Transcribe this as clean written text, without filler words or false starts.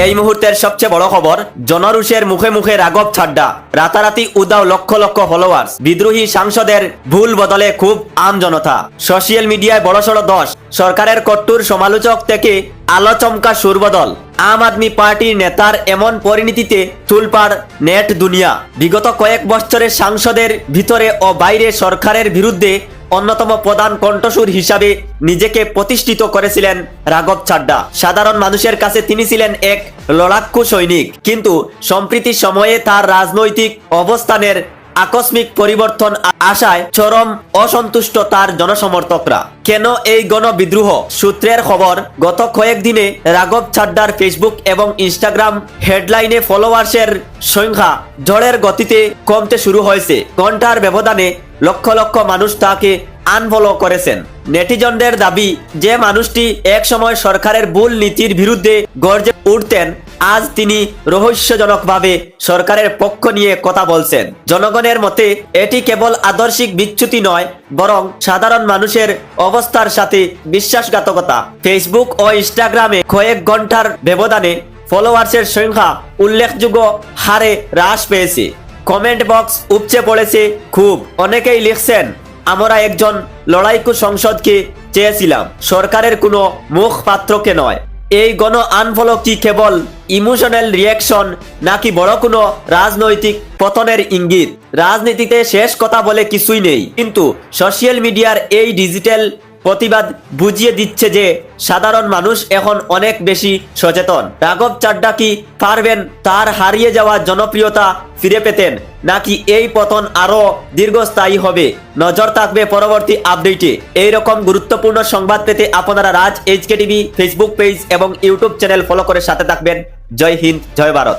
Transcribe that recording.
এই মুহূর্তের সবচেয়ে বড় খবর, জনরোষের মুখে মুখে রাঘব ছাড্ডা, রাতারাতি উদাও লক্ষ লক্ষ ফলোয়ার্স, বিদ্রোহী সাংসদের ভুল বদলে খুব আম জনতা। সোশ্যাল মিডিয়ায় বড়সড় দোষ, সরকারের কট্টুর সমালোচক থেকে আলোচমকা সুরবদল। আম আদমি পার্টির নেতার এমন পরিণতিতে তুলপাড় নেট দুনিয়া। বিগত কয়েক বছরের সাংসদের ভিতরে ও বাইরে সরকারের বিরুদ্ধে অন্যতম প্রধান কণ্ঠস্বর হিসাবে নিজেকে প্রতিষ্ঠিত করেছিলেন রাঘব ছাড্ডা। সাধারণ মানুষের কাছে তিনি ছিলেন এক লড়াক্কু সৈনিক, কিন্তু সম্প্রতি সময়ে তার রাজনৈতিক অবস্থানের আকস্মিক পরিবর্তন আসায় চরম অসন্তুষ্ট তার জনসমর্থকরা। কেন এই গণবিদ্রোহ? সূত্রের খবর, গত কয়েকদিনে রাঘব ছাড্ডার ফেসবুক এবং ইনস্টাগ্রাম হেডলাইনে ফলোয়ার্সের সংখ্যা ঝড়ের গতিতে কমতে শুরু হয়েছে। ঘন্টার ব্যবধানে লক্ষ লক্ষ মানুষ তাকে আনফলো করেছেন। নেটিজনদের দাবি, যে মানুষটি একসময় সরকারের ভুল নীতির বিরুদ্ধে গর্জে উঠতেন, আজ তিনি রহস্যজনকভাবে সরকারের পক্ষ নিয়ে কথা বলছেন। জনগণের মতে এটি কেবল আদর্শিক বিচ্যুতি নয়, বরং সাধারণ মানুষের অবস্থার সাথে বিশ্বাসঘাতকতা। ফেসবুক ও ইনস্টাগ্রামে কয়েক ঘন্টার ব্যবধানে ফলোয়ার্সের সংখ্যা উল্লেখযোগ্য হারে হ্রাস পেয়েছে। কমেন্ট বক্স উপচে পড়েছে খুব। অনেকেই লিখছেন, আমরা একজন লড়াইকু সংসদকে চেয়েছিলাম, সরকারের কোনো মুখপাত্রকে নয়। এই গণ আনফলো কি কেবল ইমোশনাল রিয়াকশন, নাকি বড় কোনো রাজনৈতিক পতনের ইঙ্গিত? রাজনীতিতে শেষ কথা বলে কিছুই নেই, কিন্তু সোশ্যাল মিডিয়ার এই ডিজিটাল প্রতিবাদ বুঝিয়ে দিচ্ছে যে সাধারণ মানুষ এখন অনেক বেশি সচেতন। রাঘব ছাড্ডা কি পারবেন তার হারিয়ে যাওয়া জনপ্রিয়তা ফিরে পেতেন, নাকি এই পতন আরো দীর্ঘস্থায়ী হবে? নজর থাকবে পরবর্তী আপডেটে। এইরকম গুরুত্বপূর্ণ সংবাদ পেতে আপনারা রাজ HK TV ফেসবুক পেজ এবং ইউটিউব চ্যানেল ফলো করে সাথে থাকবেন। জয় হিন্দ, জয় ভারত।